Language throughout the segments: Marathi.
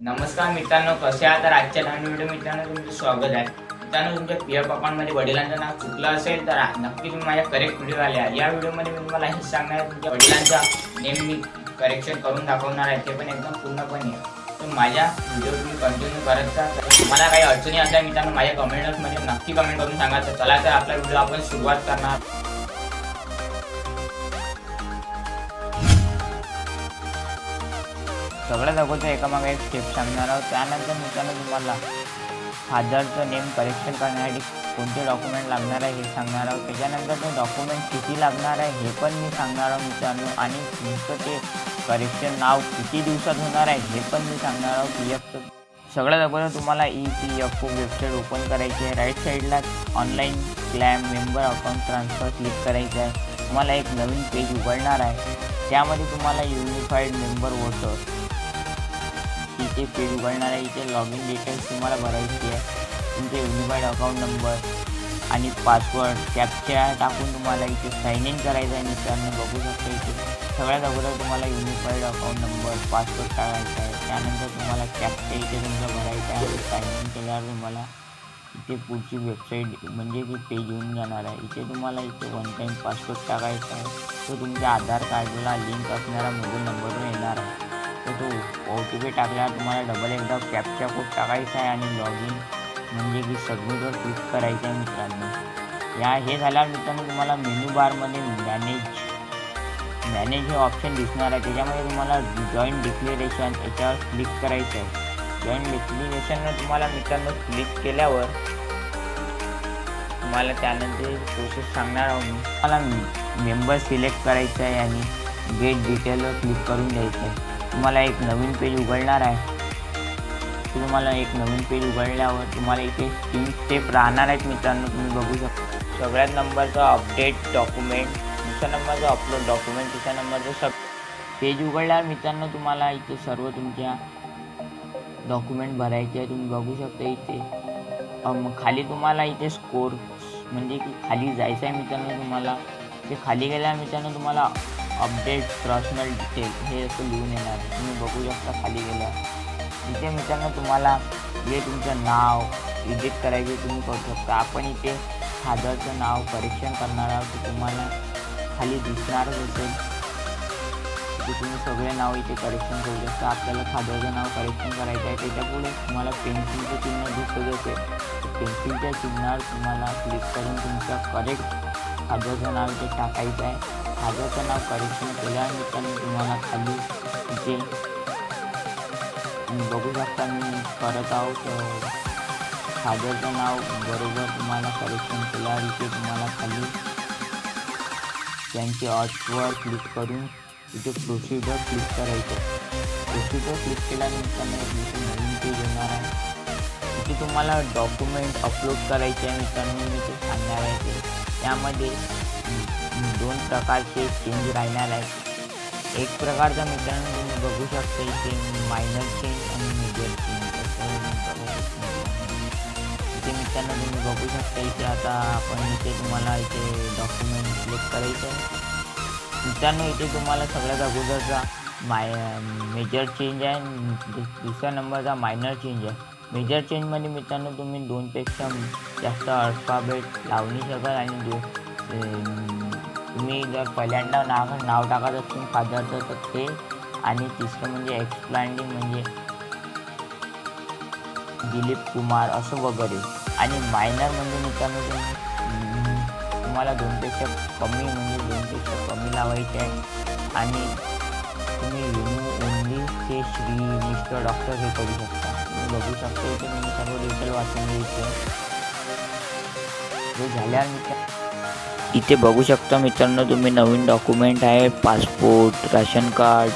नमस्कार मित्रांनो, कसे आहात? तर आजच्या नवीन व्हिडिओ मित्रांनो तुमचं स्वागत आहे. मित्रांनो, तुमच्या पीएफ अकाउंटमध्ये वडिलांचं नाव चुकलं असेल तर नक्की तुम्ही माझ्या करेक्ट व्हिडिओ आल्या. या व्हिडिओमध्ये मी तुम्हाला हे सांगणार आहे, तुमच्या वडिलांचा नेम मी करेक्शन करून दाखवणार आहे, ते पण एकदम पूर्णपणे. तर माझ्या व्हिडिओ तुम्ही कंटिन्यू करत जा. तुम्हाला काही अडचणी असल्या मित्रांनो माझ्या कमेंट्समध्ये नक्की कमेंट करून सांगा. तर चला तर आपला व्हिडिओ आपण सुरुवात करणार. सगळ्यात अगोदर एकामागे एक स्टेप सांगणार आहोत. त्यानंतर मित्रांनो तुम्हाला फादरचं नेम करेक्शन करण्यासाठी कोणते डॉक्युमेंट लागणार आहे हे सांगणार आहोत. त्याच्यानंतर ते डॉक्युमेंट किती लागणार आहे हे पण मी सांगणार आहोत मित्रांनो. आणि तुमचं ते करेक्शन नाव किती दिवसात होणार आहे हे पण मी सांगणार आहोत. पीएफचं सगळ्यात अगोदर तुम्हाला EPFO वेबसाईट ओपन करायची आहे. राईट साईडला online claim member account transfer click करायचं आहे. तुम्हाला एक नवीन पेज उघडणार आहे. त्यामध्ये तुम्हाला युनिफाईड मेंबर वोटर इथे पेज उघडणार आहे. इथे लॉग इन डिटेल्स तुम्हाला भरायची आहे. तुमचे युनिफाईड अकाउंट नंबर आणि पासवर्ड कॅप्चा टाकून तुम्हाला इथे साइन इन करायचं आहे. मित्रांनो बघू शकता इथे सगळ्यात अगोदर तुम्हाला युनिफाईड अकाउंट नंबर पासवर्ड टाकायचा आहे. त्यानंतर तुम्हाला कॅप्चा इथे तुमचा भरायचा आहे. साइन इन केल्यावर तुम्हाला इथे पुढची वेबसाईट म्हणजे की पेज येऊन जाणार आहे. इथे तुम्हाला इथे वन टाईम पासवर्ड टाकायचा आहे. तो तुमच्या आधार कार्डला लिंक असणारा मोबाईल नंबरवर येणार आहे. तर तो OTP टाकल्यावर तुम्हाला डबल एकदा कॅप्चा कोड टाकायचा आहे आणि लॉग इन म्हणजे की सबमिटवर क्लिक करायचं आहे. मित्रांनो हे झाल्यावर मित्रांनो तुम्हाला मेनू बारमध्ये मॅनेज हे ऑप्शन दिसणार आहे. त्याच्यामध्ये तुम्हाला जॉईंट डिक्लेरेशन याच्यावर क्लिक करायचं आहे. जॉईंट डिक्लेरेशनवर तुम्हाला मित्रांनो क्लिक केल्यावर तुम्हाला त्यानंतर प्रोसेस सांगणार आहोत. तुम्हाला मेंबर सिलेक्ट करायचं आहे आणि गेट डिटेलवर क्लिक करून द्यायचं आहे. तुम्हाला एक नवीन पेज उघडणार आहे. तुम्हाला एक नवीन पेज उघडल्यावर तुम्हाला इथे 3 स्टेप राहणार आहेत. मित्रांनो तुम्ही बघू शकता. सगळ्यात नंबरचा अपडेट डॉक्युमेंट, दुसऱ्या नंबरचा अपलोड डॉक्युमेंट, तिसऱ्या नंबरचं पेज उघडल्यावर मित्रांनो तुम्हाला इथे सर्व तुमच्या डॉक्युमेंट भरायचे आहे. तुम्ही बघू शकता इथे खाली तुम्हाला इथे स्कोर म्हणजे की खाली जायचं आहे. मित्रांनो तुम्हाला ते खाली गेल्यावर मित्रांनो तुम्हाला अपडेट पर्सनल डिटेल हे असं लिहून येणार. तुम्ही बघू शकता खाली गेल्यावर इथे मित्रांनो तुम्हाला जे तुमचं नाव एडिट करायचे तुम्ही करू शकता. आपण इथे फादरचं नाव करेक्शन करणार आहोत. तर तुम्हाला खाली दिसणारच असेल की तुम्ही सगळे नाव इथे करेक्शन करू शकता. आपल्याला फादरचं नाव करेक्शन करायचं आहे. त्याच्यापुढे तुम्हाला पेन्सिलचं चिन्ह दिसत असेल. पेन्सिलच्या चिन्हावर तुम्हाला क्लिक करून तुमचं करेक्ट फादरचं नाव इथे टाकायचं आहे. फादरचं नाव करेक्शन केल्यानंतर मित्रांनो तुम्हाला खाली इथे बघू शकता मी करत आहोत. फादरचं नाव बरोबर तुम्हाला करेक्शन केल्यावर इथे तुम्हाला खाली त्यांचे ऑटवर क्लिक करून इथे प्रोसिजर क्लिक करायचं. प्रोसिजर क्लिक केल्यानंतर इथे नवीन पेज येणार आहे. इथे तुम्हाला डॉक्युमेंट अपलोड करायचे आहे. मित्रांनो मी ते सांगणार आहे. ते त्यामध्ये 2 प्रकारचे चेंज राहणार आहेत. एक प्रकारचा मित्रांनो तुम्ही बघू शकता इथे मायनर चेंज आणि मेजर चेंज इथे मित्रांनो तुम्ही बघू शकता. इथे आता आपण इथे तुम्हाला इथे डॉक्युमेंट सिलेक्ट करायचं आहे. मित्रांनो इथे तुम्हाला सगळ्यात अगोदरचा मेजर चेंज आहे. दुसऱ्या नंबरचा मायनर चेंज आहे. मेजर चेंजमध्ये मित्रांनो तुम्ही 2 पेक्षा जास्त अल्फाबेट लावू नाही शकत. आणि तुम्ही जर पहिल्यांदा नाव टाकत असेल फादरचं तर ते, आणि तिसरं म्हणजे एक्सप्लाइनिंग म्हणजे दिलीप कुमार असं वगैरे. आणि मायनर म्हणजे मित्रांनो तुम्हाला 2 पेक्षा कमी म्हणजे 2 पेक्षा कमी लावायचे आहे. आणि तुम्ही रिमूव्ह ओनली ते श्री मिस्टर डॉक्टर हे करू शकता. तुम्ही बघू शकता इथे मी सर्व डिटेल वाचून घ्यायचे हे झाल्यानंतर इथे बघू शकता मित्रांनो तुम्ही नवीन डॉक्युमेंट आहे. Passport, ration card,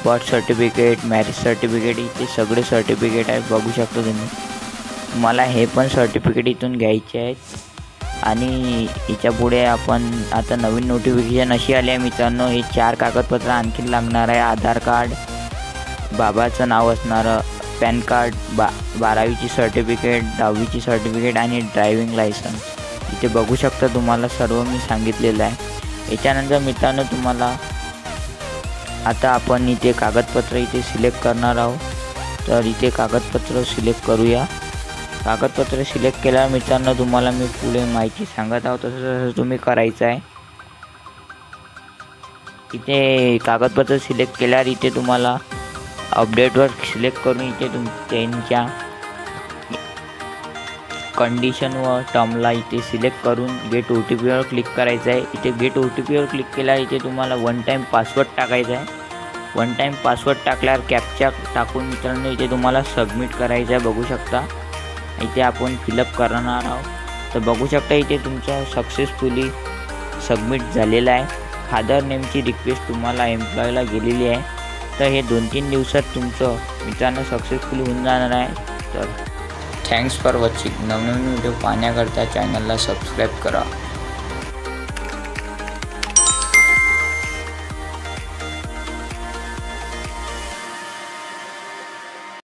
birth certificate, marriage certificate इथे सगळे सर्टिफिकेट आहेत. बघू शकता तुम्हाला हे पण सर्टिफिकेट इथून घ्यायचे आहेत. आणि याच्या पुढे आपण आता नवीन नोटिफिकेशन अशी आली आहे मित्रांनो. हे 4 कागदपत्र आणखी लागणार आहे. आधार कार्ड, बाबाचं नाव असणारं, पॅन कार्ड, 12वीची सर्टिफिकेट, 10वीची सर्टिफिकेट आणि ड्रायव्हिंग लायसन्स. इथे बघू शकता तुम्हाला सर्व मी सांगितलेलं आहे. याच्यानंतर मित्रांनो तुम्हाला आता आपण इथे कागदपत्र इथे सिलेक्ट करणार आहोत. तर इथे कागदपत्र सिलेक्ट करूया. कागदपत्र सिलेक्ट केल्यावर मित्रांनो तुम्हाला मी पुढे माहिती सांगत आहोत तसं तुम्ही करायचं आहे. इथे कागदपत्र सिलेक्ट केल्यावर इथे तुम्हाला अपडेटवर सिलेक्ट करून इथे त्यांच्या कंडिशन व टर्मला इथे सिलेक्ट करून गेट OTPवर क्लिक करायचं आहे. इथे गेट OTPवर क्लिक केल्यावर इथे तुम्हाला वन टाईम पासवर्ड टाकायचा आहे. वन टाईम पासवर्ड टाकल्यावर कॅप्चा टाकून मित्रांनो इथे तुम्हाला सबमिट करायचं आहे. बघू शकता इथे आपण फिलअप करणार आहोत. तर बघू शकता इथे तुमचा सक्सेसफुली सबमिट झालेला आहे. फादर नेमची रिक्वेस्ट तुम्हाला एम्प्लॉयला गेलेली आहे. तर हे 2-3 दिवसात तुमचं मित्रांनो सक्सेसफुली होऊन जाणार आहे. तर थँक्स फॉर वॉचिंग. नवनवीन व्हिडिओ पाहण्याकरता चॅनलला सबस्क्राईब करा.